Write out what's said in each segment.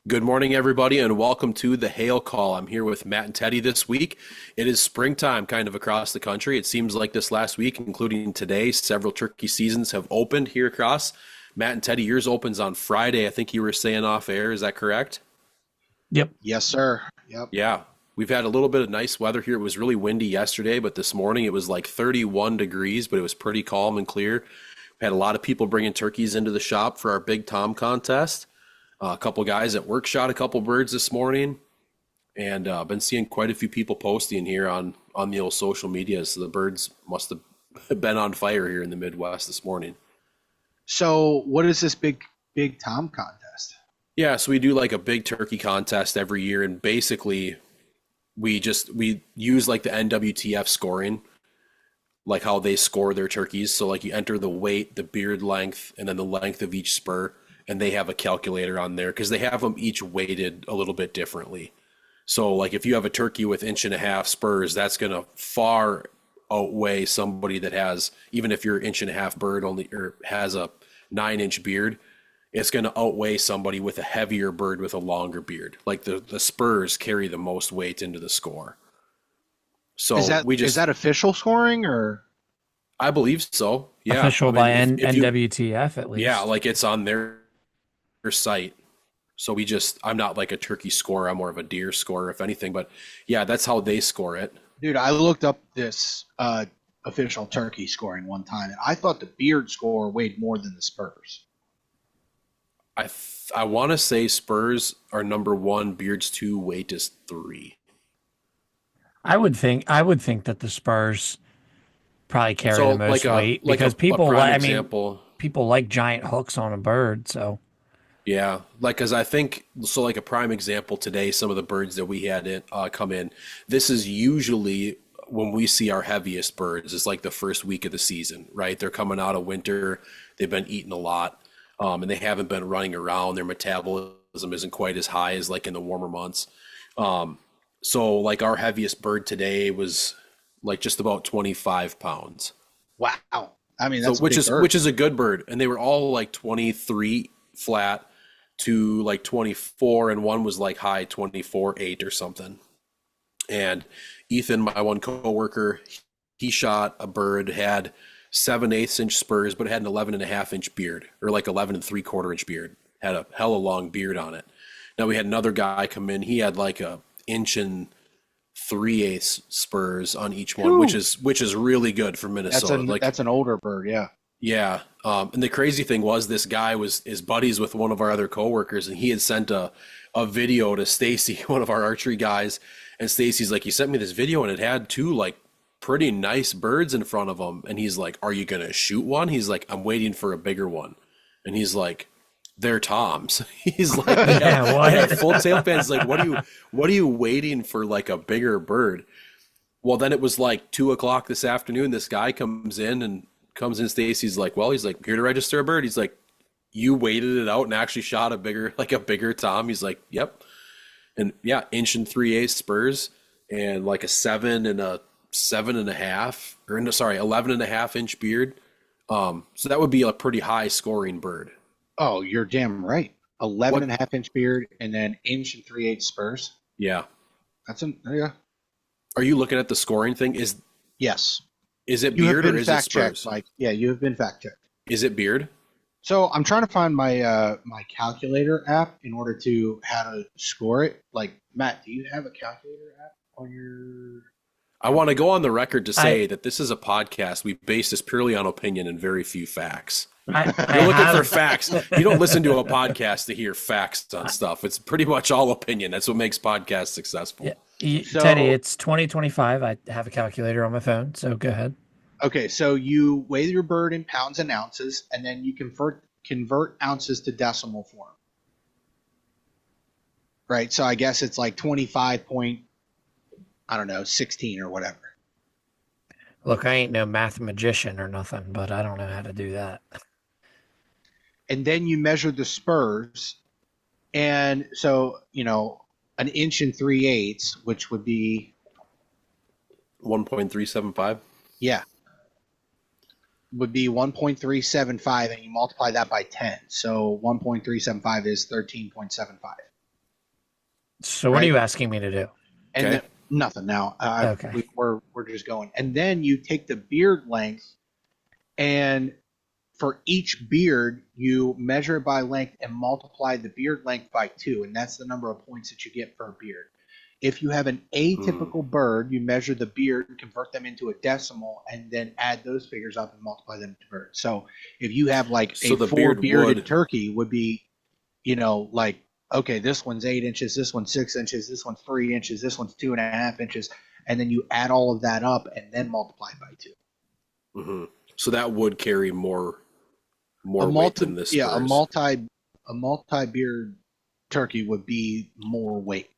Good morning, everybody, and welcome to the Hail Call. I'm here with Matt and Teddy this week. It is springtime kind of across the country. It seems like this last week, including today, several turkey seasons have opened here across. Matt and Teddy, yours opens on Friday. I think you were saying off air. Is that correct? Yep. Yes, sir. Yep. Yeah. We've had a little bit of nice weather here. It was really windy yesterday, but this morning it was like 31 degrees, but it was pretty calm and clear. We had a lot of people bringing turkeys into the shop for our Big Tom contest. A couple guys at work shot a couple birds this morning, and been seeing quite a few people posting here on the old social media. So the birds must have been on fire here in the Midwest this morning. So, what is this big Tom contest? Yeah, so we do like a big turkey contest every year, and basically we use like the NWTF scoring, like how they score their turkeys. So like you enter the weight, the beard length, and then the length of each spur, and they have a calculator on there because they have them each weighted a little bit differently. So like if you have a turkey with 1.5 inch spurs, that's going to far outweigh somebody that has, even if your 1.5 inch bird only or has a 9 inch beard, it's going to outweigh somebody with a heavier bird with a longer beard. Like the spurs carry the most weight into the score. So Is that official scoring or? I believe so. Yeah. Official I mean, by if you, NWTF at least. yeah, like it's on their site. So I'm not like a turkey scorer. I'm more of a deer scorer, if anything. But yeah, that's how they score it. Dude, I looked up this official turkey scoring one time, and I thought the beard score weighed more than the spurs. I want to say spurs are number one, beards two, weight is three. I would think that the Spurs probably carry So the most weight like because a people prime like, example. people like giant hooks on a bird. So Yeah, like because I think so. Like a prime example today, some of the birds that we had come in. This is usually when we see our heaviest birds. It's like the first week of the season, right? They're coming out of winter. They've been eating a lot, and they haven't been running around. Their metabolism isn't quite as high as like in the warmer months. So like our heaviest bird today was like just about 25 pounds. Wow. I mean, So that's a big bird. which is a good bird, and they were all like 23 flat to like 24, and one was like high 24.8 or something. And Ethan, my one coworker, he shot a bird, had 7/8 inch spurs, but it had an 11.5 inch beard, or like 11 3/4 inch beard. Had a hella long beard on it. Now we had another guy come in. He had like a 1 3/8 spurs on each one, Whew. which is really good for Minnesota. That's an older bird, yeah. Yeah. And the crazy thing was this guy is buddies with one of our other coworkers, and he had sent a video to Stacy, one of our archery guys. And Stacy's like, he sent me this video and it had two like pretty nice birds in front of him. And he's like, are you going to shoot one? He's like, I'm waiting for a bigger one. And he's like, they're Toms. He's like, Yeah, what? yeah, full tail fan. He's like, what are you waiting for like a bigger bird? Well, then it was like 2 o'clock this afternoon. This guy comes in. Stacy's like, well, he's like, here to register a bird. He's like, you waited it out and actually shot a bigger Tom. He's like, yep. And yeah, 1 3/8 spurs and like a 7.5 or no, sorry, 11.5 inch beard. So that would be a pretty high scoring bird. Oh, you're damn right. 11.5 inch beard and then 1 3/8 spurs. Yeah. Yeah. Are you looking at the scoring thing? Yes. Is it You have beard or been is it fact checked, spurs? Mike. Yeah, you have been fact checked. Is it beard? So I'm trying to find my my calculator app in order to how to score it. Like, Matt, do you have a calculator app on your? I want to go on the record to say that this is a podcast. We base this purely on opinion and very few facts. I You're looking for have, facts. You don't listen to a podcast to hear facts on stuff. It's pretty much all opinion. That's what makes podcasts successful. So- Teddy, it's 2025. I have a calculator on my phone, so go ahead. Okay, so you weigh your bird in pounds and ounces, and then you convert ounces to decimal form. Right. So I guess it's like 25 point, I don't know, 16 or whatever. Look, I ain't no math magician or nothing, but I don't know how to do that. And then you measure the spurs, and so an 1 3/8, which would be 1.375. yeah, would be 1.375, and you multiply that by 10. So 1.375 is 13.75. So what are you asking me to do? And Okay. then, nothing now. Okay. We're just going. And then you take the beard length, and for each beard, you measure it by length and multiply the beard length by 2, and that's the number of points that you get per beard. If you have an atypical bird, you measure the beard and convert them into a decimal, and then add those figures up and multiply them to birds. So if you have like So a the beard 4-bearded turkey, would be, like, okay, this one's 8 inches, this one's 6 inches, this one's 3 inches, this one's 2.5 inches, and then you add all of that up and then multiply by 2. Mm-hmm. So that would carry more weight than this. Yeah, a multi-beard turkey would be more weight.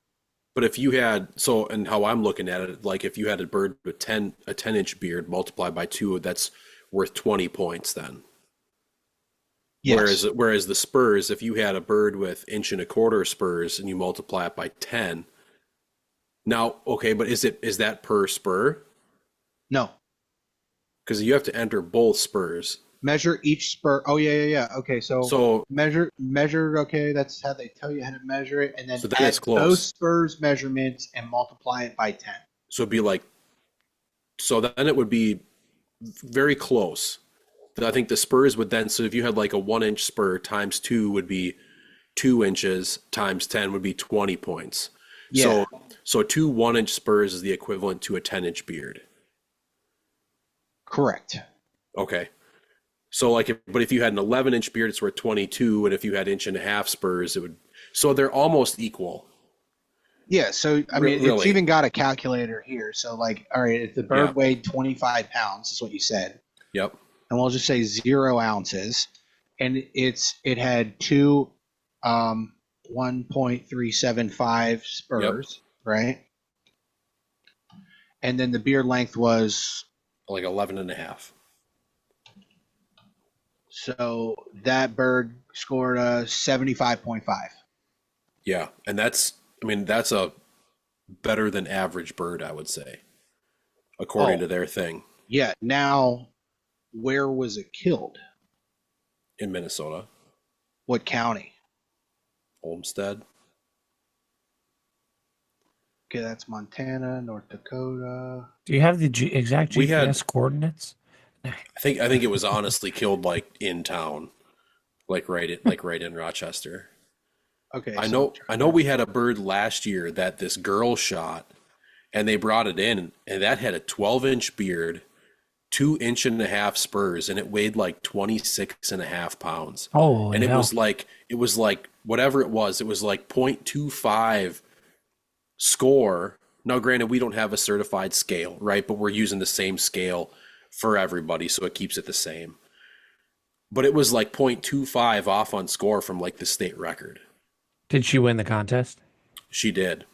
But if you had, and how I'm looking at it, like if you had a bird with a 10-inch beard multiplied by 2, that's worth 20 points then. Yes. Whereas the spurs, if you had a bird with 1.25 spurs and you multiply it by 10, now, okay, but is that per spur? No. Because you have to enter both spurs. Measure each spur. Oh, yeah. Okay, So measure. Okay, that's how they tell you how to measure it, and then So that add is close. those spurs measurements and multiply it by 10. So it'd be like, so then it would be very close. I think the spurs would then, so if you had like a 1-inch spur times 2 would be 2 inches times 10 would be 20 points. Yeah. So 2 1-inch spurs is the equivalent to a 10-inch beard. Correct. Okay. So like, but if you had an 11-inch beard, it's worth 22. And if you had 1.5 spurs, it would, so they're almost equal. Yeah, so I mean, Really? it's even got a calculator here. So like, all right, if the bird weighed 25 pounds, is what you said. Yep. And we'll just say 0 ounces, and it had 2 1.375 spurs, right? And then the beard length was, Like 11.5. so that bird scored a 75.5. Yeah. And that's a better than average bird, I would say, according to their thing. Yeah. Now, where was it killed? In Minnesota. What county? Olmsted. Okay, that's Montana, North Dakota. Do you have the exact We had- GPS coordinates? I think it was honestly killed like in town, like right in Rochester. Okay, I so know we had a bird last year that this girl shot, and they brought it in, and that had a 12-inch beard, 2.5-inch spurs, and it weighed like 26.5 pounds. Oh, and hell. it was like whatever it was like 0.25 score. Now, granted, we don't have a certified scale, right? But we're using the same scale for everybody, so it keeps it the same. But it was like 0.25 off on score from like the state record. Did she win the contest? She did.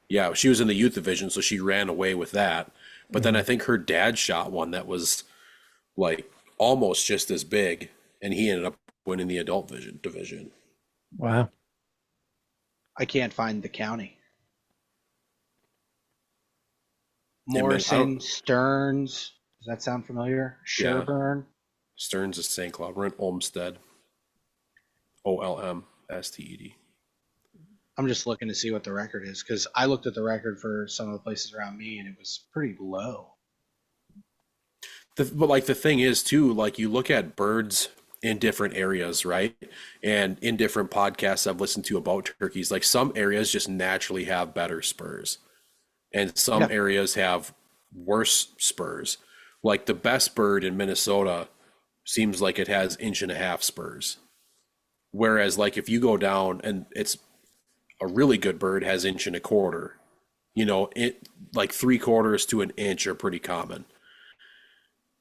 Yeah, she was in the youth division, so she ran away with that. But then I think her dad shot one that was like almost just as big, and he ended up winning the adult division. Wow. I can't find the county. Yeah, man, Morrison, Stearns. Does that sound familiar? Yeah. Sherburne. Stearns is St. Cloud. We're in Olmsted. Olmsted. I'm just looking to see what the record is, because I looked at the record for some of the places around me, and it was pretty low. But like the thing is too, like you look at birds in different areas, right? And in different podcasts I've listened to about turkeys, like some areas just naturally have better spurs, and some areas have worse spurs. Like the best bird in Minnesota seems like it has 1.5-inch spurs, whereas like if you go down and it's a really good bird has 1.25 inch, it like 3/4 to 1 inch are pretty common.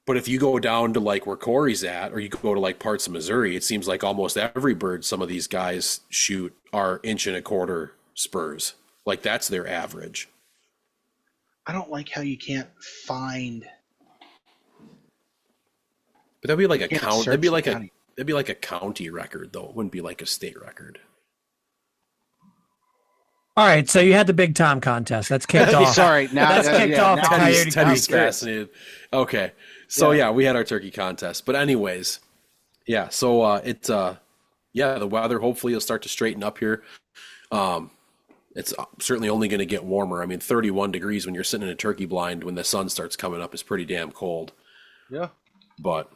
But if you go down to like where Corey's at, or you go to like parts of Missouri, it seems like almost every bird some of these guys shoot are 1.25 inch spurs. Like that's their average. I don't like how you can't find. But that'd be like a can't count. search That'd be the like county. that'd be like a county record though. It wouldn't be like a state record. All right, so you had the Big Tom contest. That's kicked off. Sorry, now That's kicked off. now- Coyote Teddy's Contest. fascinated. Okay, so yeah, we had our turkey contest. But anyways, yeah. So the weather hopefully will start to straighten up here. It's certainly only going to get warmer. I mean, 31 degrees when you're sitting in a turkey blind when the sun starts coming up is pretty damn cold. Yeah. But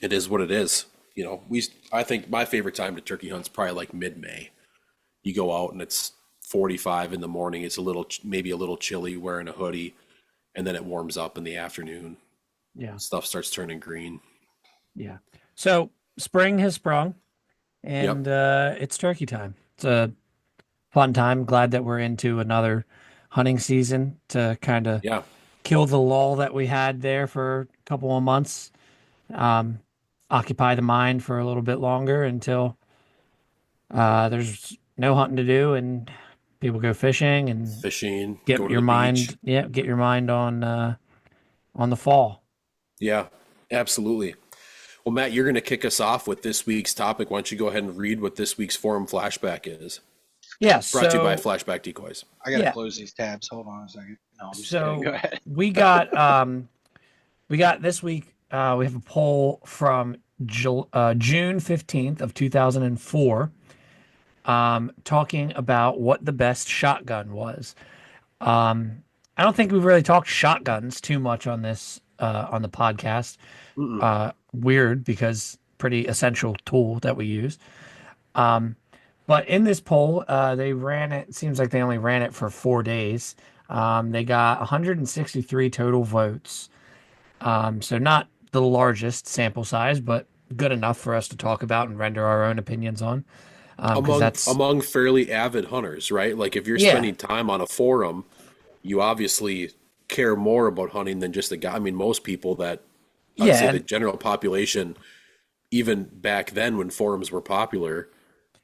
it is what it is. You know, I think my favorite time to turkey hunt is probably like mid-May. You go out and it's 45 in the morning. It's maybe a little chilly wearing a hoodie, and then it warms up in the afternoon. Yeah. Stuff starts turning green. Yeah. So spring has sprung, and it's turkey time. It's a fun time. Glad that we're into another hunting season to kind of Yeah. kill the lull that we had there for a couple of months. Occupy the mind for a little bit longer until there's no hunting to do and people go fishing and Fishing, get go to your the mind, beach. get your mind on the fall. Yeah, absolutely. Well, Matt, you're going to kick us off with this week's topic. Why don't you go ahead and read what this week's forum flashback is? Yeah, Brought to you by Flashback Decoys. I gotta close these tabs. Hold on a second. No, I'm just kidding. Go ahead. we got this week. We have a poll from June 15th of 2004, talking about what the best shotgun was. I don't think we've really talked shotguns too much on this on the podcast. Weird, because pretty essential tool that we use. But in this poll, they ran it. Seems like they only ran it for 4 days. They got 163 total votes. So not the largest sample size, but good enough for us to talk about and render our own opinions on. Among fairly avid hunters, right? Like if you're spending time on a forum, you obviously care more about hunting than just the guy. I mean, most people that I'd say the general population, even back then when forums were popular,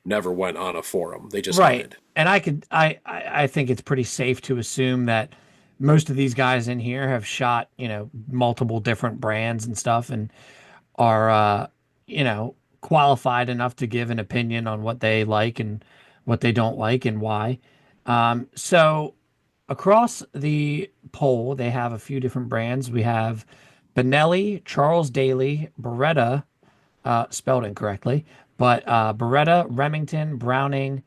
never went on a forum. They just hunted. And I think it's pretty safe to assume that most of these guys in here have shot, multiple different brands and stuff, and are, qualified enough to give an opinion on what they like and what they don't like and why. So across the poll, they have a few different brands. We have Benelli, Charles Daly, Beretta, spelled incorrectly, but Beretta, Remington, Browning,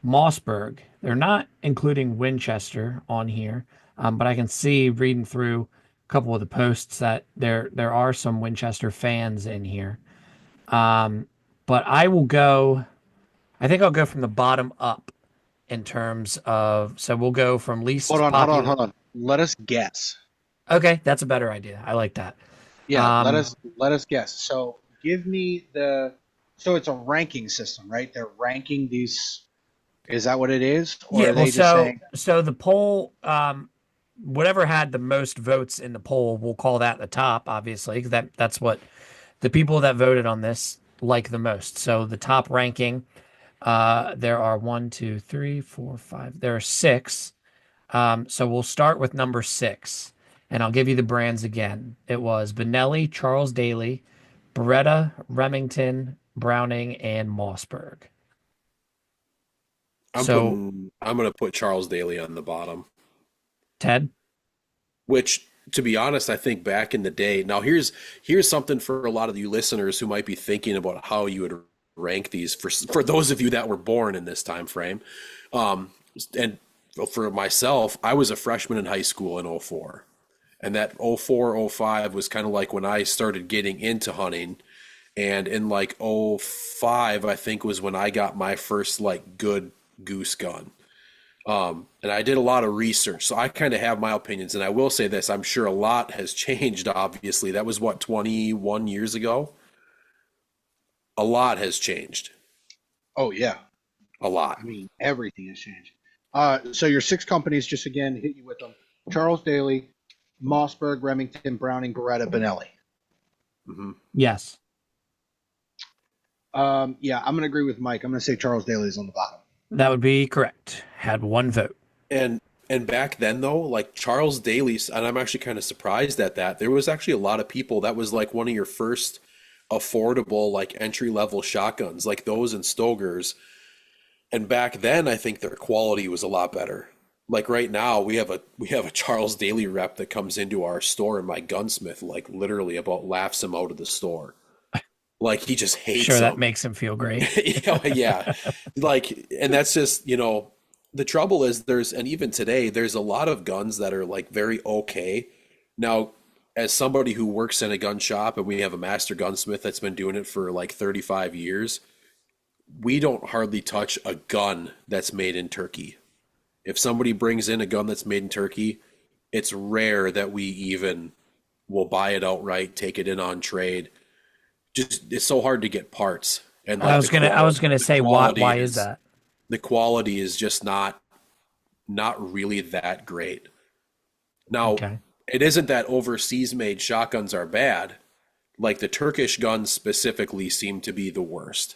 Mossberg. They're not including Winchester on here, but I can see reading through a couple of the posts that there are some Winchester fans in here. But I think I'll go from the bottom up in terms of, so we'll go from least popular. Hold on. Let us guess. Okay, that's a better idea. I like that. Yeah, let us guess. So give me so it's a ranking system, right? They're ranking these. Is that what it is? Or are they just saying? So the poll, whatever had the most votes in the poll, we'll call that the top, obviously, because that's what the people that voted on this like the most. So the top ranking, there are 1, 2, 3, 4, 5. There are 6. So we'll start with number 6, and I'll give you the brands again. It was Benelli, Charles Daly, Beretta, Remington, Browning, and Mossberg. I'm going to put Charles Daly on the bottom. Ted? Which, to be honest, I think back in the day. Now, here's something for a lot of you listeners who might be thinking about how you would rank these for those of you that were born in this time frame. And for myself, I was a freshman in high school in 04. And that 04, 05 was kind of like when I started getting into hunting. And in like 05, I think was when I got my first like good goose gun. And I did a lot of research, so I kind of have my opinions. And I will say this, I'm sure a lot has changed, obviously. That was, 21 years ago? A lot has changed. Oh, yeah. A lot. I mean, everything has changed. So your 6 companies, just again, hit you with them. Charles Daly, Mossberg, Remington, Browning, Beretta, Benelli. Mm-hmm. Yes. Yeah, I'm going to agree with Mike. I'm going to say Charles Daly is on the bottom. That would be correct. Had 1 vote. And back then, though, like Charles Daly, and I'm actually kind of surprised at that, there was actually a lot of people, that was like one of your first affordable, like entry-level shotguns, like those and Stoger's. And back then, I think their quality was a lot better. Like right now, we have a Charles Daly rep that comes into our store, and my gunsmith, like literally about laughs him out of the store. Like he just hates Sure, them. that makes him feel great. Yeah. Like, and that's just, the trouble is and even today, there's a lot of guns that are like very okay. Now, as somebody who works in a gun shop and we have a master gunsmith that's been doing it for like 35 years, we don't hardly touch a gun that's made in Turkey. If somebody brings in a gun that's made in Turkey, it's rare that we even will buy it outright, take it in on trade. Just it's so hard to get parts. And like I was gonna say why is that? The quality is just not really that great. Now, Okay. it isn't that overseas made shotguns are bad. Like the Turkish guns specifically seem to be the worst.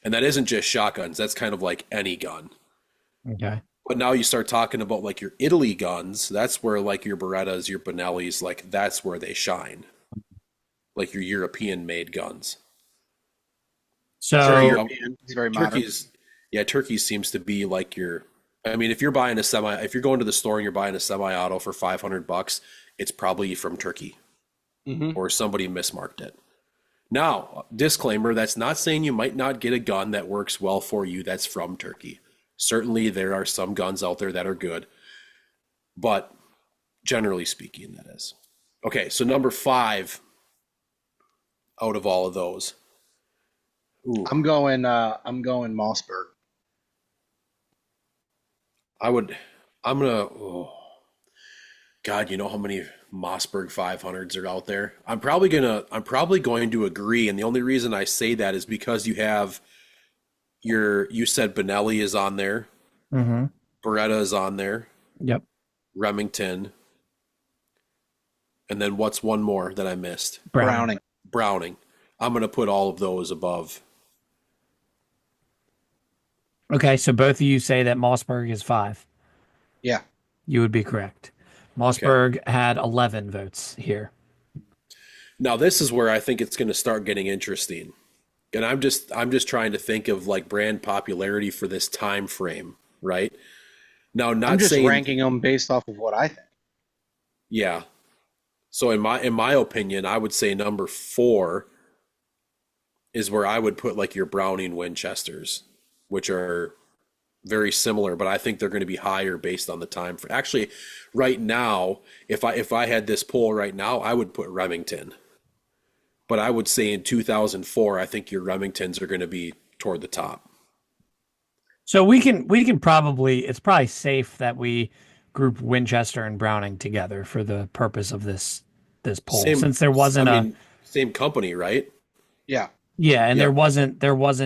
And that isn't just shotguns, that's kind of like any gun. Okay. But now you start talking about like your Italy guns, that's where like your Berettas, your Benellis, like that's where they shine. Like your European made guns. So Very European. It's very modern. Turkey seems to be like I mean, if you're going to the store and you're buying a semi-auto for $500, it's probably from Turkey or somebody mismarked it. Now, disclaimer, that's not saying you might not get a gun that works well for you that's from Turkey. Certainly there are some guns out there that are good, but generally speaking, that is. Okay, so number 5 out of all of those. Ooh. I'm going Mossberg. God, you know how many Mossberg 500s are out there? I'm probably going to agree, and the only reason I say that is because you have you said Benelli is on there, Beretta is on there, yep. Remington, and then what's one more that I missed? Browning. I'm going to put all of those above. Okay, so both of you say that Mossberg is 5. Yeah. You would be correct. Mossberg had 11 votes here. Now this is where I think it's going to start getting interesting. And I'm just trying to think of like brand popularity for this time frame, right? Now, I'm just ranking them based off of what I think. Yeah. So in my opinion, I would say number 4 is where I would put like your Browning Winchesters, which are very similar, but I think they're going to be higher based on the time frame. Actually, right now, if I had this poll right now, I would put Remington. But I would say in 2004, I think your Remingtons are going to be toward the top. So we can it's probably safe that we group Winchester and Browning together for the purpose of this poll, since there wasn't same company, right? Yeah. Yeah, and there wasn't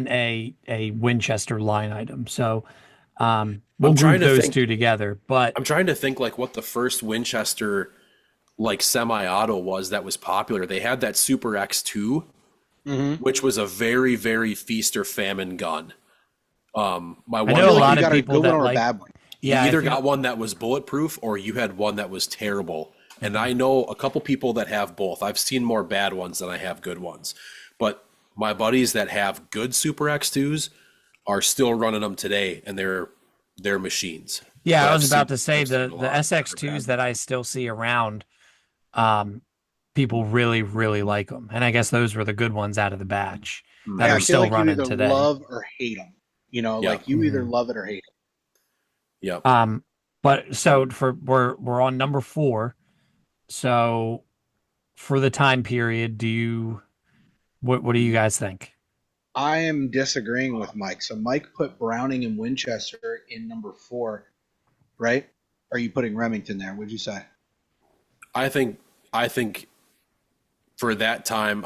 a Winchester line item. So we'll group those two together. But I'm trying to think like what the first Winchester like semi-auto was that was popular. They had that Super X2, which was a very, very feast or famine gun. I know a lot of people that like, bad one. Yeah, you either got one that was bulletproof or you had one that was terrible. And I know a couple people that have both. I've seen more bad ones than I have good ones. But my buddies that have good Super X2s are still running them today, and they're machines. Yeah, I was about to say the SX2s that I still see around, people really, really like them. And I guess those were the good ones out of the batch that are still running today. Love or hate them. You know, like you either love it or hate it. Yep. But so we're on number 4. So for the time period, what do you guys think? I am disagreeing with Mike. So Mike put Browning and Winchester in number 4, right? Or are you putting Remington there? What'd you say? I think for that time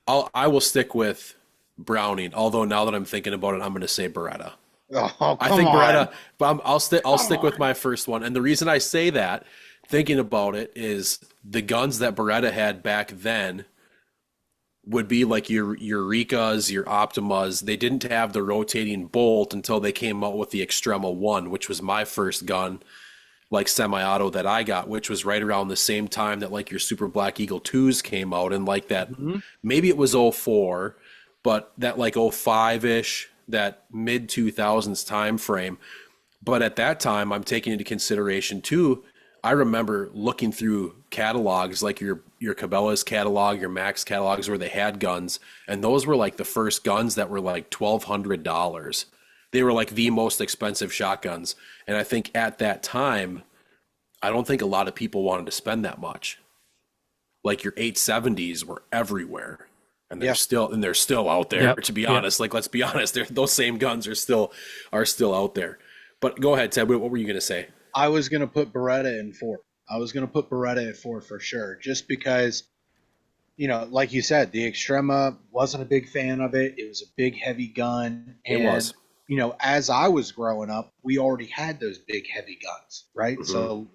I will stick with Browning. Although now that I'm thinking about it, I'm going to say Beretta. Oh, I think Beretta, but I'll stick with my first one. And the reason I say that, thinking about it, is the guns that Beretta had back then would be like your Eureka's, your Optimas. They didn't have the rotating bolt until they came out with the Extrema 1, which was my first gun, like semi-auto that I got, which was right around the same time that like your Super Black Eagle 2s came out, and like that, maybe it was 04, but that like 05-ish, that mid 2000s time frame. But at that time, I'm taking into consideration too, I remember looking through catalogs like your Cabela's catalog, your Max catalogs where they had guns, and those were like the first guns that were like $1,200. They were like the most expensive shotguns. And I think at that time, I don't think a lot of people wanted to spend that much. Like your 870s were everywhere. And they're still out there, Yep. to be Yep. honest. Like, let's be honest, those same guns are still out there. But go ahead, Ted. What were you gonna say? I was going to put Beretta in 4. I was going to put Beretta at 4 for sure, just because, like you said, the Extrema, wasn't a big fan of it. It was a big, heavy gun. It was. As I was growing up, we already had those big, heavy guns, right? Mhm. So,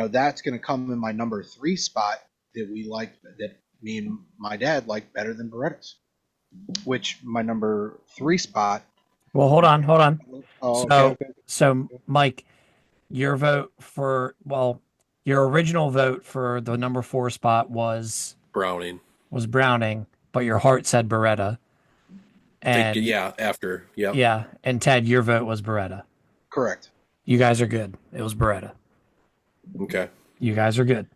that's going to come in my number 3 spot that we like, that me and my dad like better than Berettas, which my number 3 spot. Well, hold on. Oh, So Mike, your original vote for the number 4 spot was Browning. Browning, but your heart said Beretta. And After. Yep. yeah, and Ted, your vote was Beretta. correct. You guys are good. It was Beretta. Okay. You guys are good.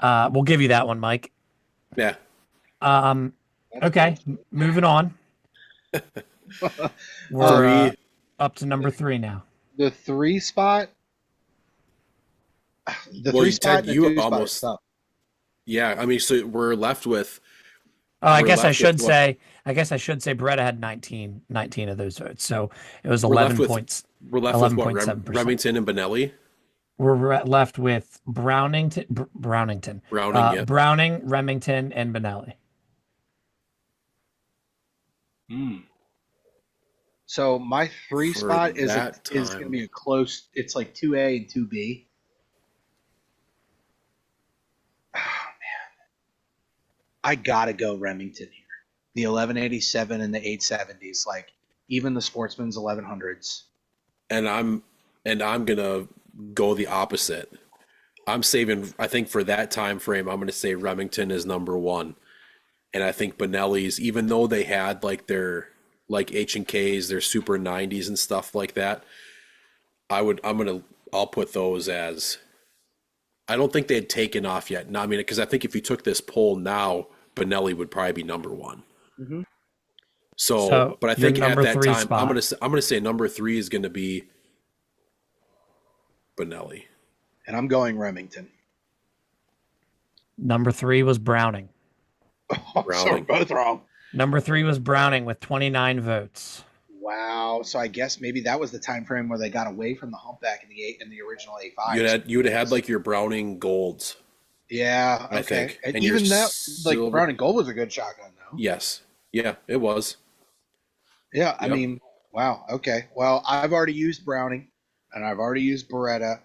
We'll give you that one, Mike. Yeah. Okay, moving on. We're up to number 3 now. The 3 spot. The Well, 3 spot. Ted, and the you 2 spot almost- is tough. Yeah. I mean, so we're left with. I We're guess I left should with what- say. I guess I should say Beretta had 19 of those votes, so it was We're 11 left with- points. We're left with what? 11.7%. Remington and Benelli. Left with Brownington, Browning. Yeah. Browning, Remington, and Benelli. So my 3 For spot is that going to time. be a close. It's like 2A and 2B. Oh man, I gotta go Remington here. The 1187 and the 870s, like even the Sportsman's 1100s. And I'm gonna go the opposite. I'm saving. I think for that time frame, I'm gonna say Remington is number 1, and I think Benelli's, even though they had like their like H&Ks, their Super 90s and stuff like that, I'll put those as. I don't think they had taken off yet. No, I mean, because I think if you took this poll now, Benelli would probably be number 1. Mm-hmm. So, but I your think at number that 3 time, spot. I'm gonna say number 3 is gonna be Benelli. And I'm going Remington. Number 3 was Browning. So we're Browning. both wrong. Number 3 was Browning with 29 votes. Wow. So I guess maybe that was the time frame where they got away from the humpback in the original A5. You would have had like your Browning golds. Yeah. I Okay. think. And And even your that, like silver- Brown and Gold was a good shotgun, though. Yes. Yeah, it was. Yeah. I Yep. mean, wow. Okay. Well, I've already used Browning, and I've already used Beretta,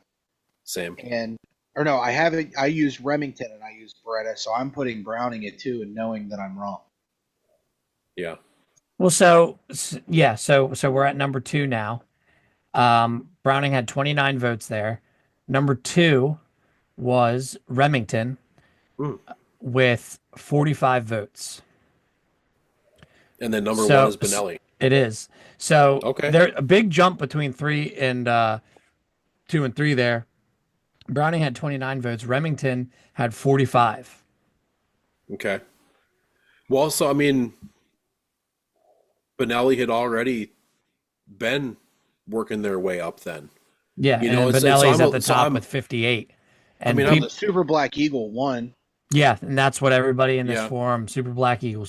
Same. I haven't. I used Remington and I used Beretta, so I'm putting Browning at 2 and knowing that I'm wrong. Yeah. Well, so we're at number 2 now. Browning had 29 votes there. Number 2 was Remington with 45 votes. And then number 1 is Benelli. It is. So Okay. There a big jump between 2 and 3 there. Browning had 29 votes. Remington had 45. Okay. Well, so I mean, Benelli had already been working their way up then. Yeah, You know, and it's- Benelli's so at the so top I'm- with 58. And mean, Well, the Super Black Eagle won. yeah, and that's what everybody in this Yeah. forum, Super Black Eagle.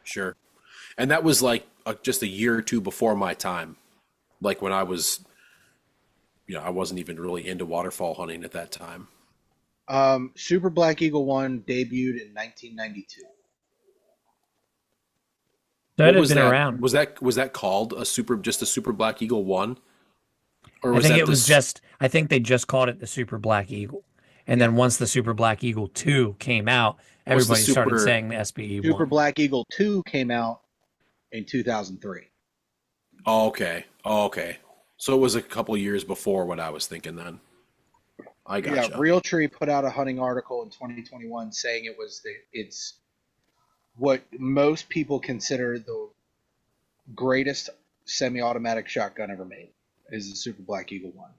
Sure. And that was like just a year or 2 before my time. Like when I was, I wasn't even really into waterfall hunting at that time. Super Black Eagle 1 debuted in 1992. So What it had was been that? around. Was that called just a Super Black Eagle 1? Or I was think that it was I think they just called it the Super Black Eagle. And then once the Super Black Eagle 2 came out, What's the everybody started Super- saying the SBE Super 1. Black Eagle 2 came out in 2003. Oh, okay. So it was a couple years before what I was thinking then. I gotcha. Yeah, Realtree put out a hunting article in 2021 saying it's what most people consider the greatest semi-automatic shotgun ever made is the Super Black Eagle 1.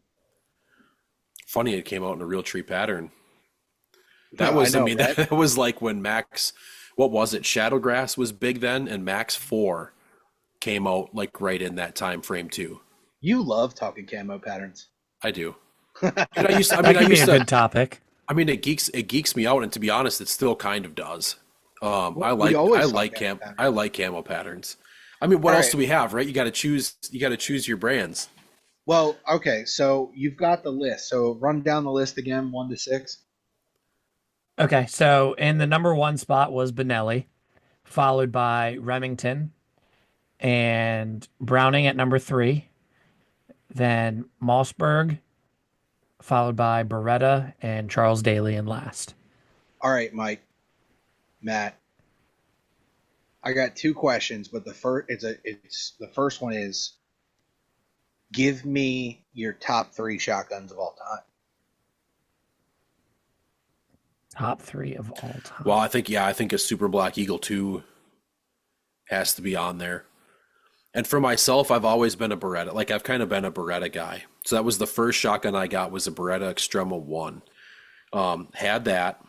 Funny it came out in a Realtree pattern. That Yeah, was, I know, I mean, right? that was like when Max, what was it? Shadowgrass was big then, and Max 4 came out like right in that time frame too. You love talking camo patterns. I do. And I used to, That could be a good topic. I mean, it geeks me out, and to be honest, it still kind of does. I We like always I talk like camo patterns. I like camo patterns. I mean, what All else right. do we have, right? You got to choose your brands. Well, okay, so you've got the list. So run down the list again, 1 to 6. Okay, so in the number one spot was Benelli, followed by Remington and Browning at number three, then Mossberg, followed by Beretta and Charles Daly in last. All right, Mike, Matt. I got 2 questions, but the first one is give me your top 3 shotguns of all time. Top three of all time. Well, I think a Super Black Eagle 2 has to be on there. And for myself, I've always been a Beretta. Like I've kind of been a Beretta guy. So that was the first shotgun I got was a Beretta Extrema 1. Had that,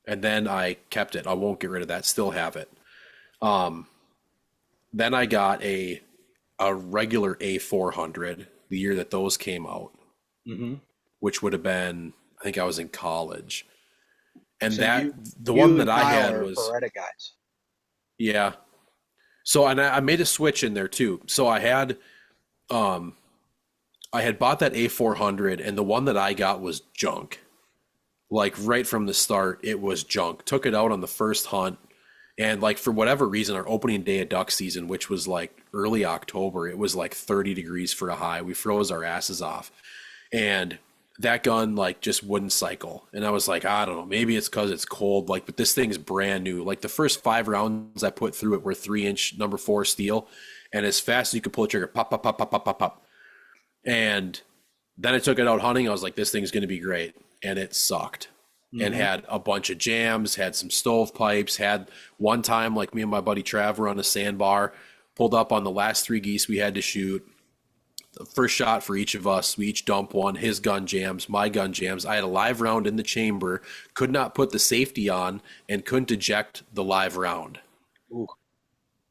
and then I kept it. I won't get rid of that. Still have it. Then I got a regular A400 the year that those came out, Mm-hmm. which would have been, I think I was in college. And So that you- the you one that and I Kyle had are was Beretta guys. yeah. So and I made a switch in there too. So I had bought that A400 and the one that I got was junk. Like right from the start, it was junk. Took it out on the first hunt. And like for whatever reason, our opening day of duck season, which was like early October, it was like 30 degrees for a high. We froze our asses off. And that gun like just wouldn't cycle. And I was like, I don't know, maybe it's because it's cold. Like, but this thing's brand new. Like the first 5 rounds I put through it were 3-inch number 4 steel. And as fast as you could pull the trigger, pop, pop, pop, pop, pop, pop, pop. And then I took it out hunting. I was like, this thing's going to be great. And it sucked. And had a bunch of jams, had some stovepipes, had one time, like me and my buddy Trav were on a sandbar, pulled up on the last 3 geese we had to shoot. The first shot for each of us, we each dumped one, his gun jams, my gun jams. I had a live round in the chamber, could not put the safety on, and couldn't eject the live round. Ooh.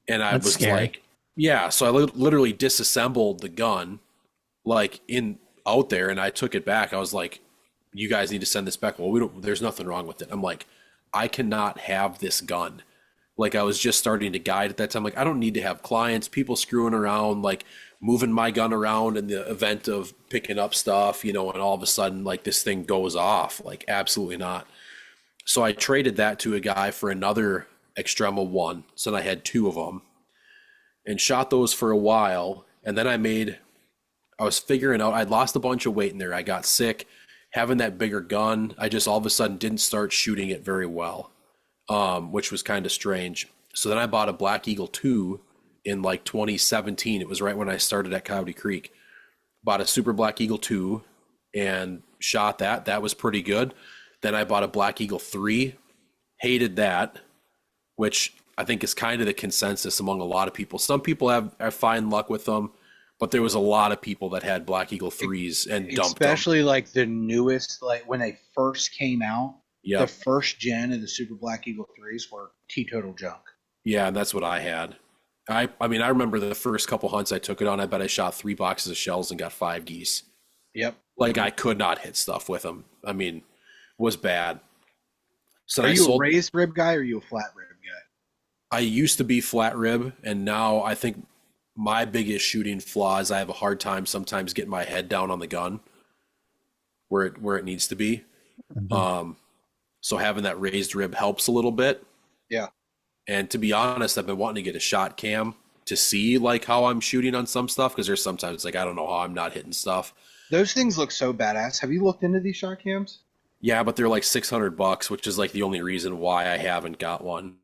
And I That's was scary. like, yeah, so I literally disassembled the gun, like out there, and I took it back. I was like, you guys need to send this back. Well, there's nothing wrong with it. I'm like, I cannot have this gun. Like I was just starting to guide at that time. Like I don't need to have clients, people screwing around, like moving my gun around in the event of picking up stuff, and all of a sudden like this thing goes off. Like absolutely not. So I traded that to a guy for another Extrema 1. So then I had 2 of them and shot those for a while. And then I was figuring out, I'd lost a bunch of weight in there. I got sick. Having that bigger gun, I just all of a sudden didn't start shooting it very well, which was kind of strange. So then I bought a Black Eagle 2 in like 2017. It was right when I started at Coyote Creek. Bought a Super Black Eagle 2 and shot that. That was pretty good. Then I bought a Black Eagle 3, hated that, which I think is kind of the consensus among a lot of people. Some people have fine luck with them. But there was a lot of people that had Black Eagle 3s and dumped them. Especially like the newest, like when they first came out, Yeah, the first gen of the Super Black Eagle 3s were teetotal junk. yeah, and that's what I had. I mean, I remember the first couple hunts I took it on. I bet I shot 3 boxes of shells and got 5 geese. Yep. Like I could not hit stuff with them. I mean, was bad. So Are I you a sold. raised rib guy or are you a flat rib guy? I used to be flat rib, and now I think my biggest shooting flaw is I have a hard time sometimes getting my head down on the gun where it needs to be. So having that raised rib helps a little bit. Yeah. And to be honest, I've been wanting to get a shot cam to see like how I'm shooting on some stuff, because there's sometimes like I don't know how I'm not hitting stuff. Those things look so badass. Have you looked into these shot cams? Yeah, but they're like $600, which is like the only reason why I haven't got one.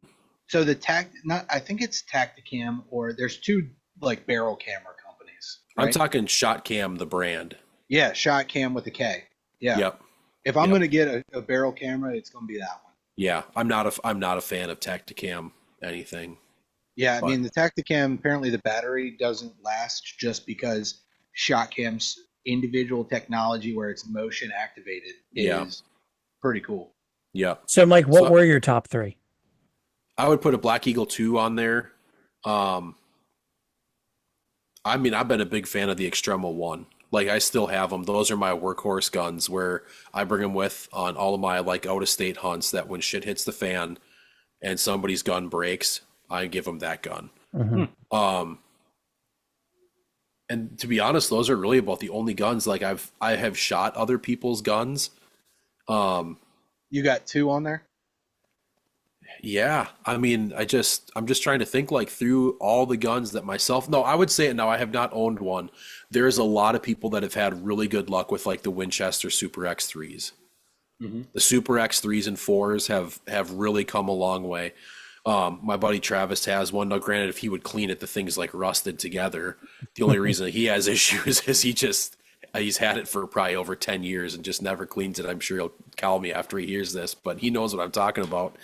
So I think it's Tacticam, or there's 2 like barrel camera companies. Right? I'm talking Shot Cam, the brand. Yeah, shot cam with a K. Yeah. Yep. If I'm Yep. going to get a barrel camera, it's going to be that one. Yeah, I'm not a fan of Tacticam anything. Yeah, I But- mean the Tacticam, apparently the battery doesn't last just because ShotCam's individual technology where it's motion activated Yeah. is pretty cool. Yeah. So, Mike, what So- were your top three? I would put a Black Eagle 2 on there. I mean, I've been a big fan of the Extremo 1. Like, I still have them. Those are my workhorse guns where I bring them with on all of my, like, out-of-state hunts that when shit hits the fan and somebody's gun breaks, I give them that gun. Hmm. And to be honest, those are really about the only guns. Like, I have shot other people's guns. You got 2 on there? Yeah, I mean, I'm just trying to think like through all the guns that myself. No, I would say it now. I have not owned one. There's a lot of people that have had really good luck with like the Winchester Super X3s. The Super X3s and 4s have really come a long way. My buddy Travis has one. Now, granted, if he would clean it, the thing's like rusted together. The only reason he has issues is he's had it for probably over 10 years and just never cleans it. I'm sure he'll call me after he hears this, but he knows what I'm talking about.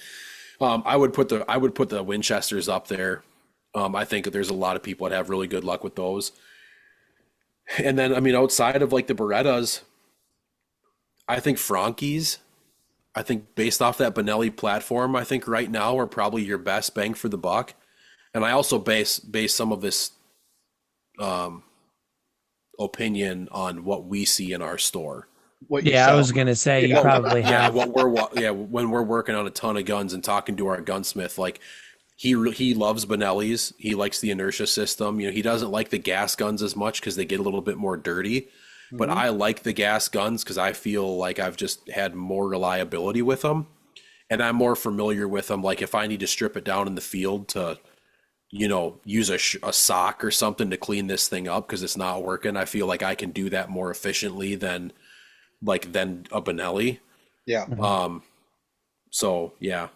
I would put the Winchesters up there. I think that there's a lot of people that have really good luck with those. And then, I mean, outside of like the Berettas, I think Franke's, I think based off that Benelli platform, I think right now are probably your best bang for the buck. And I also base some of this opinion on what we see in our store. Yeah, I was gonna say you probably Yeah, have. when we're working on a ton of guns and talking to our gunsmith, like he loves Benelli's. He likes the inertia system. You know, he doesn't like the gas guns as much because they get a little bit more dirty. But I like the gas guns because I feel like I've just had more reliability with them, and I'm more familiar with them. Like if I need to strip it down in the field to, you know, use a sock or something to clean this thing up because it's not working, I feel like I can do that more efficiently than a Benelli. Yeah. So yeah.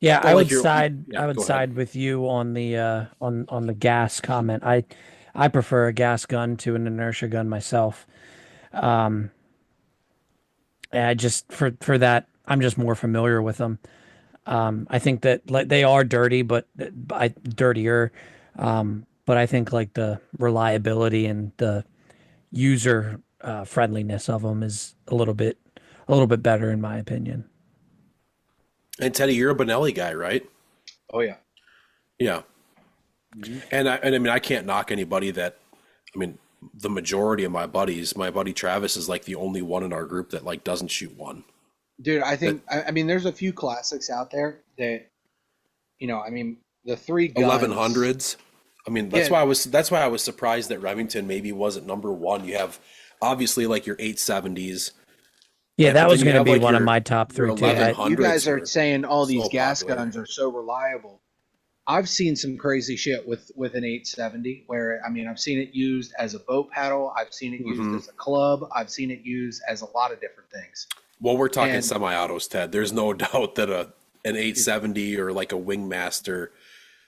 Yeah, Well, I like would you're- side. yeah, I would go ahead. side with you on the on the gas comment. I prefer a gas gun to an inertia gun myself. And I just for that, I'm just more familiar with them. I think that like they are dirty, but dirtier. But I think like the reliability and the user friendliness of them is a little bit better in my opinion. And Teddy, you're a Benelli guy, right? Oh yeah. Yeah. And I mean, I can't knock anybody that, I mean, the majority of my buddy Travis is like the only one in our group that like doesn't shoot one. Dude, I think I mean there's a few classics out there that I mean the 3 guns 1100s. I mean, that's Yeah. why I was surprised that Remington maybe wasn't number one. You have obviously like your 870s. Yeah, But that then was you going to have, be like, one of your- my top your 3 too. 1100s. You guys are are saying all these so gas popular. guns are so reliable. I've seen some crazy shit with an 870 where I mean I've seen it used as a boat paddle, I've seen it used as a club, I've seen it used as a lot of different things. Well, we're talking And- semi-autos, Ted. There's no doubt that an 870 or like a Wingmaster,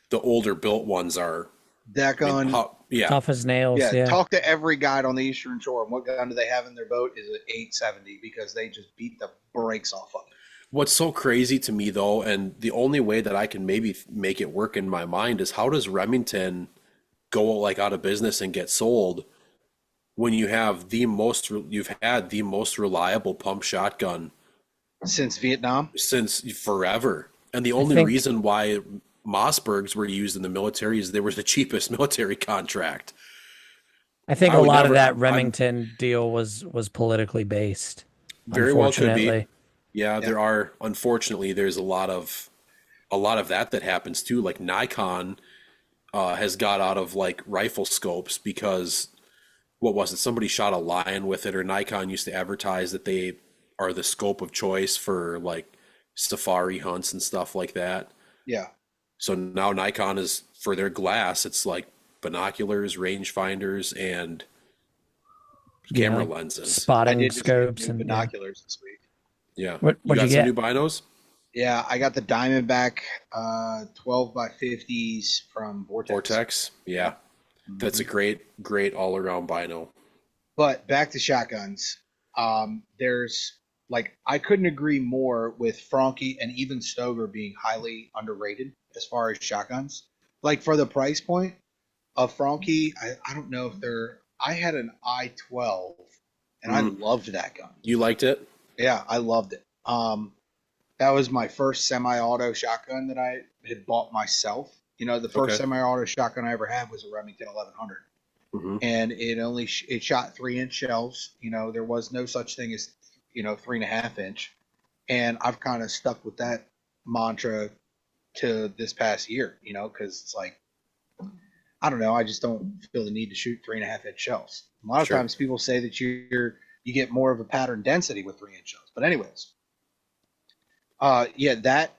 the older built ones are. That gun, Yeah. Tough as nails. yeah, Yeah. talk to every guide on the Eastern Shore and what gun do they have in their boat is an 870 because they just beat the brakes off of it. What's so crazy to me though, and the only way that I can maybe make it work in my mind is how does Remington go like out of business and get sold when you've had the most reliable pump shotgun Since Vietnam, since forever. And the only think- reason why Mossbergs were used in the military is they were the cheapest military contract. I think I a would lot of never- that I'm- Remington deal was politically based. Very well could be. Unfortunately. Yeah, there are. Unfortunately, there's a lot of that happens too. Like Nikon has got out of like rifle scopes because what was it? Somebody shot a lion with it, or Nikon used to advertise that they are the scope of choice for like safari hunts and stuff like that. yeah. So now Nikon is for their glass. It's like binoculars, rangefinders, and camera Yeah. lenses. I Spotting did just get scopes new and binoculars this week. Yeah, What'd you got you some get? new binos. Yeah, I got the Diamondback 12 by 50s from Vortex. Yeah, that's a great all around bino. But back to shotguns. There's like I couldn't agree more with Franke and even Stoger being highly underrated as far as shotguns. Like for the price point of Franke, I don't know if they're. I had an I-12 and I loved that gun. You liked it? Yeah, I loved it. That was my first semi-auto shotgun that I had bought myself. You know, the first Okay. semi-auto shotgun I ever had was a Remington 1100. and it shot 3-inch shells. There was no such thing as 3.5-inch, and I've kind of stuck with that mantra to this past year. Because it's like, I don't know, I just don't feel the need to shoot 3.5-inch shells. A lot of times people say that you get more of a pattern density with 3-inch shells. But anyways, that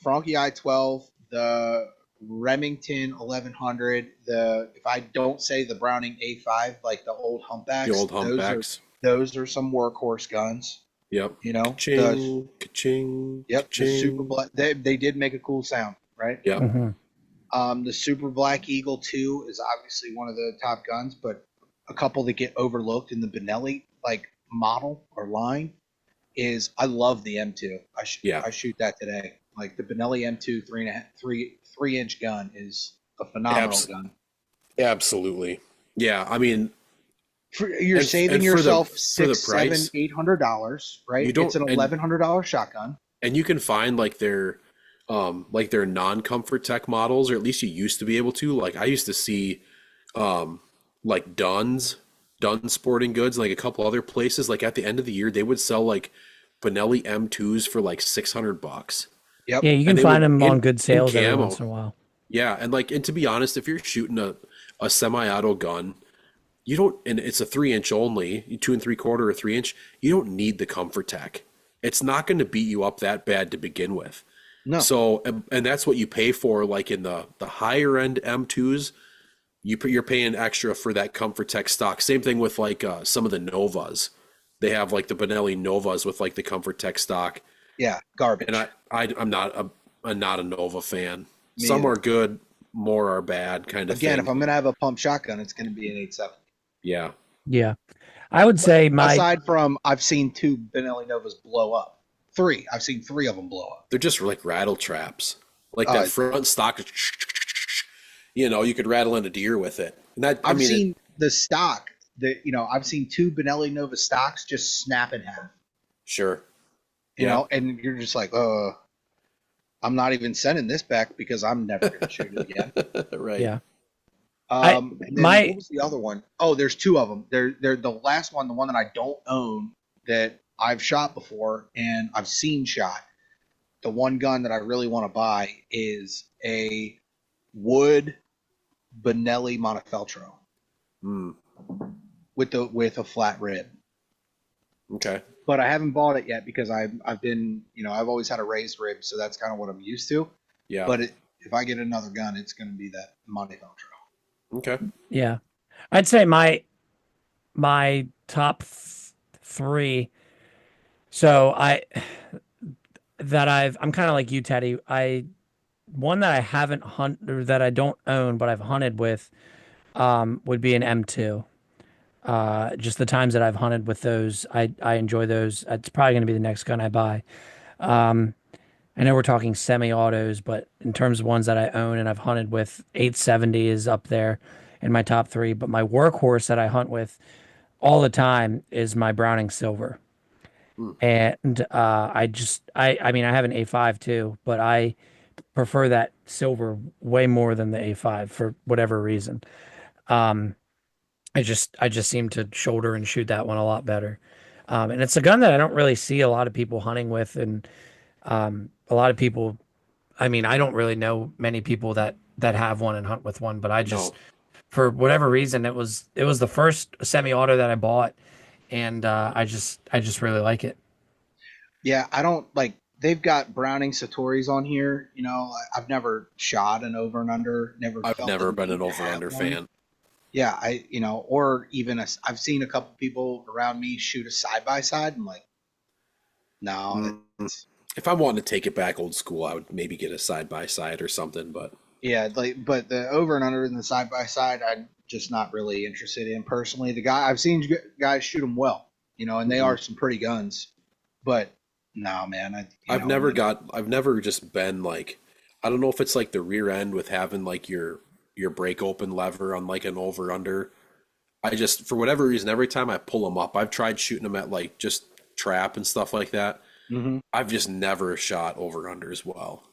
Franke I-12, the Remington 1100, if I don't say the Browning A5, like the old humpbacks, those are some workhorse guns. Yep. Ka-ching, ka-ching. Yep. Ka-ching. The Super Black. They did make a cool sound, right? Yep. The Super Black Eagle 2 is obviously one of the top guns, but a couple that get overlooked in the Benelli model or line is, I love the M2. I shoot that today. Like the Benelli M2 3-inch gun is a phenomenal gun. Absolutely. Yeah, I mean, you're saving yourself $600, $700, $800, right? It's an $1,100 shotgun, and you can find their non-comfort tech models, or at least you used to be able to. Like I used to see, Dunn's Sporting Goods, a couple other places. Like at the end of the year, they would sell Benelli M2s for $600. Yep. Yeah, you can find them on good sales every once in a while. Yeah, and to be honest, if you're shooting a semi-auto gun, you don't, and it's a 3-inch only, 2 3/4 or 3-inch, you don't need the comfort tech. It's not going to beat you up that bad to begin with. No. So, and that's what you pay for, in the higher end M2s, you're paying extra for that comfort tech stock. Same thing with some of the Novas. They have the Benelli Novas with the comfort tech stock. Yeah, garbage. And I'm not a Nova fan. Me Some either. are good, more are bad, kind of thing. Again, if I'm going to have a pump shotgun, it's going to be an 870. Yeah. Yeah. I would say aside from, I've seen 2 Benelli Novas blow up. 3. I've seen 3 of them blow up. They're just rattle traps. That front stock, you could rattle in a deer with it. And I've seen the stock. I've seen 2 Benelli Nova stocks just snap in half. Sure. You know, and you're just like, I'm not even sending this back because I'm never going to shoot it again. Right. Yeah. And then what was the other one? Oh, there's 2 of them. They're the last one, the one that I don't own that I've shot before and I've seen shot. The one gun that I really want to buy is a wood Benelli Montefeltro with a flat rib. Okay. But I haven't bought it yet because I've been, I've always had a raised rib, so that's kind of what I'm used to. Yeah. But if I get another gun, it's going to be that Montefeltro. Okay. Yeah. I'd say my top 3. So I'm kind of like you, Teddy. One that I haven't hunted, or that I don't own, but I've hunted with, would be an M2. Just the times that I've hunted with those, I enjoy those. It's probably going to be the next gun I buy. I know we're talking semi-autos, but in terms of ones that I own and I've hunted with, 870 is up there in my top 3. But my workhorse that I hunt with all the time is my Browning Silver. And I have an A5 too, but I prefer that Silver way more than the A5 for whatever reason. I just seem to shoulder and shoot that one a lot better. And it's a gun that I don't really see a lot of people hunting with, and a lot of people, I don't really know many people that have one and hunt with one, but I just, for whatever reason, it was the first semi-auto that I bought, and I just really like it. Yeah, I don't they've got Browning Satori's on here. I've never shot an over and under. I've never been an over and under fan. Yeah, or even I've seen a couple people around me shoot a side by side. I'm like, no. If I wanted to take it back old school, I would maybe get a side by side or something. But yeah, but the over and under and the side by side, I'm just not really interested in personally. I've seen guys shoot them well, and they are some pretty guns, but no, man. I've never just been I don't know if it's the rear end with having your break open lever on an over under. I just, for whatever reason, every time I pull them up, I've tried shooting them at just trap and stuff like that. I've just never shot over under as well.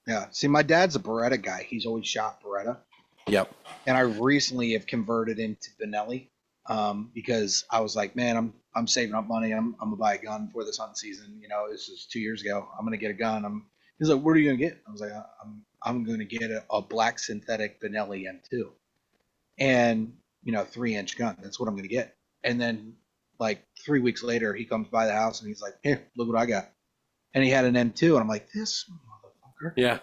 Yeah. See, my dad's a Beretta guy. He's always shot Beretta. Yep. And I recently have converted into Benelli because I was like, man, I'm saving up money. I'm gonna buy a gun for this hunting season. You know, this was 2 years ago. I'm gonna get a gun. He's like, what are you gonna get? I was like, I'm gonna get a black synthetic Benelli M2, and 3-inch gun. That's what I'm gonna get. And then like 3 weeks later, he comes by the house and he's like, here, look what I got. And he had an M2, and I'm like, this motherfucker. Yeah.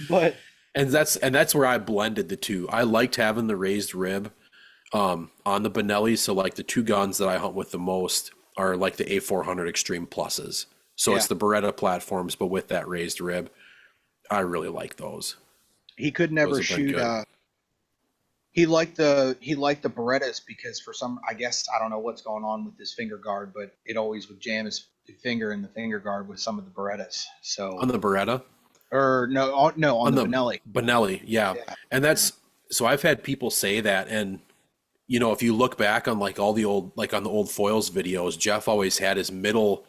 But And that's where I blended the two. I liked having the raised rib on the Benelli. So like the two guns that I hunt with the most are like the A400 Extreme Pluses. So it's the Beretta platforms, but with that raised rib. I really like those. he could never shoot. He liked the Berettas because for some, I guess I don't know what's going on with his finger guard, but it always would jam his finger in the finger guard with some of the Berettas. So On the Beretta? or no, on the Benelli. Benelli, yeah. And that's so I've had people say that, and if you look back on like all the old on the old foils videos, Jeff always had his middle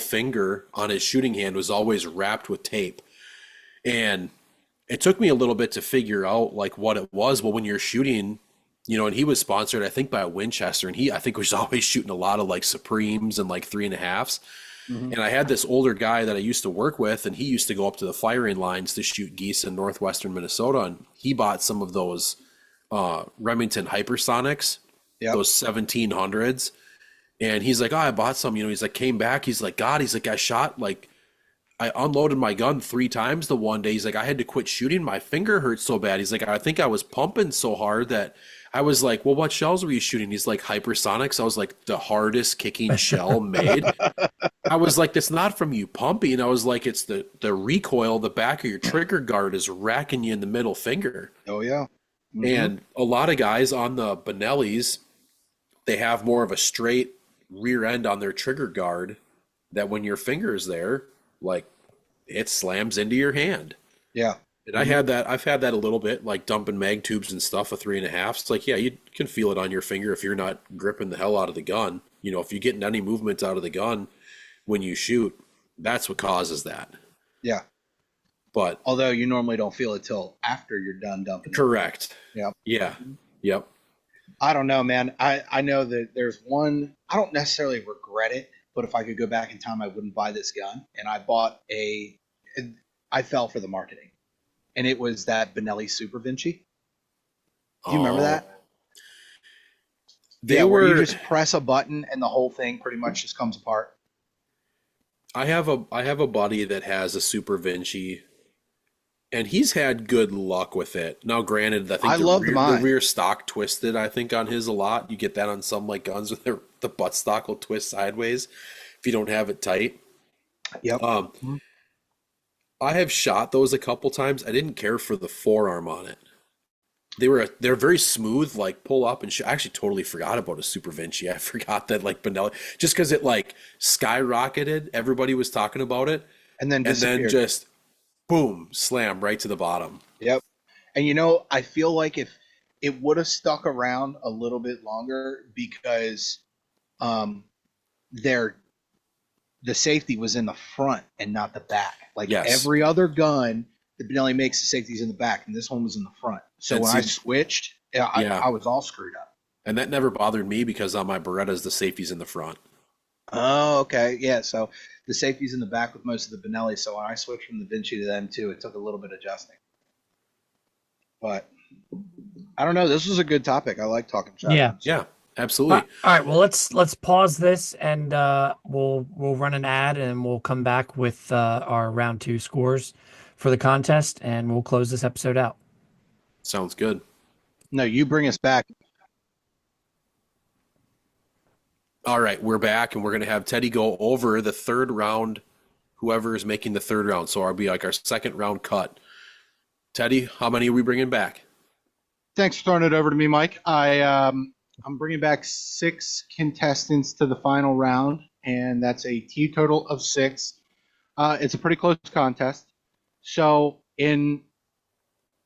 finger on his shooting hand was always wrapped with tape. And it took me a little bit to figure out like what it was. But when you're shooting, and he was sponsored, I think, by a Winchester, and I think was always shooting a lot of like Supremes and like 3.5s. Mm-hmm. And I had this older guy that I used to work with, and he used to go up to the firing lines to shoot geese in northwestern Minnesota. And he bought some of those Remington Hypersonics, those 1700s. And he's like, oh, I bought some, he's like, came back. He's like, God, he's like, I unloaded my gun 3 times the one day. He's like, I had to quit shooting. My finger hurt so bad. He's like, I think I was pumping so hard that I was like, well, what shells were you shooting? He's like, Hypersonics. I was like, the hardest kicking shell made. I was like, that's not from you pumping. I was like, it's the recoil, the back of your trigger guard is racking you in the middle finger. Oh, yeah. Mm-hmm. And a lot of guys on the Benellis, they have more of a straight rear end on their trigger guard that when your finger is there, like it slams into your hand. Yeah. And I've had that a little bit, like dumping mag tubes and stuff, a 3.5. It's like, yeah, you can feel it on your finger if you're not gripping the hell out of the gun. If you're getting any movement out of the gun when you shoot, that's what causes that. Yeah. But although you normally don't feel it till after you're done dumping. Correct. Yep. Yeah. Yep. I don't know, man. I know that there's one, I don't necessarily regret it, but if I could go back in time, I wouldn't buy this gun. And I fell for the marketing. And it was that Benelli Super Vinci. Do you remember that? Where you just press a button and the whole thing pretty much just comes apart. I have a buddy that has a Super Vinci, and he's had good luck with it. Now, granted, I think the rear stock twisted, I think, on his a lot. You get that on some like guns where the butt stock will twist sideways if you don't have it tight. Yep. I have shot those a couple times. I didn't care for the forearm on it. They're very smooth, like pull up and I actually totally forgot about a Super Vinci. I forgot that like Benelli, just because it like skyrocketed. Everybody was talking about it, and then just boom, slam right to the bottom. Yep. And I feel like if it would have stuck around a little bit longer because the safety was in the front and not the back. Like every other gun, the Benelli makes the safeties in the back, and this one was in the front. So when I switched, I was all screwed up. And that never bothered me because on my Berettas, the safety's in the front. Oh, okay. Yeah, so the safety's in the back with most of the Benelli. So when I switched from the Vinci to the M2, it took a little bit adjusting. But I don't know. This was a good topic. I like talking shotguns. Yeah, absolutely. All right. Well, let's pause this and we'll run an ad and we'll come back with our round 2 scores for the contest and we'll close this episode out. Sounds good. No, you bring us back. All right, we're back and we're going to have Teddy go over the third round, whoever is making the third round. So it'll be like our second round cut. Teddy, how many are we bringing back? Thanks for throwing it over to me, Mike. I'm bringing back 6 contestants to the final round, and that's a total of 6. It's a pretty close contest. So in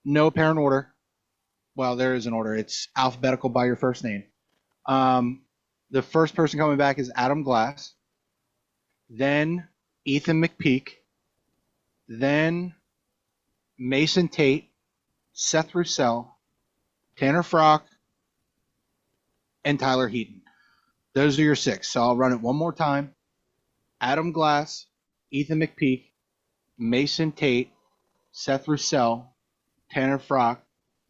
no apparent order, well, there is an order. It's alphabetical by your first name. The first person coming back is Adam Glass, then Ethan McPeak, then Mason Tate, Seth Roussel, Tanner Frock, and Tyler Heaton. Those are your 6. So I'll run it one more time. Adam Glass, Ethan McPeak, Mason Tate, Seth Roussel, Tanner Frock,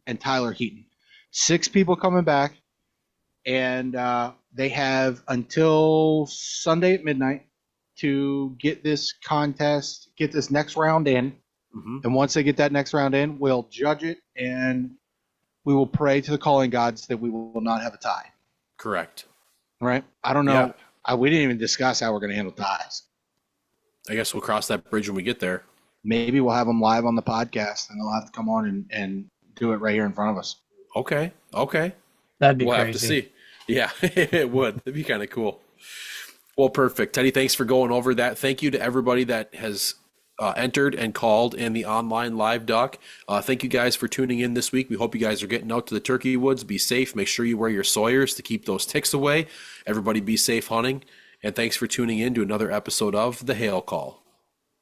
and Tyler Heaton. 6 people coming back, and they have until Sunday at midnight to get this contest, get this next round in. Mm-hmm. And once they get that next round in, we'll judge it, and we will pray to the calling gods that we will not have a tie. Correct. Right? I don't know. Yeah. We didn't even discuss how we're going to handle ties. I guess we'll cross that bridge when we get there. Maybe we'll have them live on the podcast, and they'll have to come on and do it right here in front of us. Okay. That'd be we'll crazy. Have to see. Yeah, it would. That'd be kind of cool. Well, perfect. Teddy, thanks for going over that. Thank you to everybody that has entered and called in the online live duck. Thank you guys for tuning in this week. We hope you guys are getting out to the turkey woods. Be safe. Make sure you wear your Sawyers to keep those ticks away. Everybody be safe hunting. And thanks for tuning in to another episode of The Hail Call.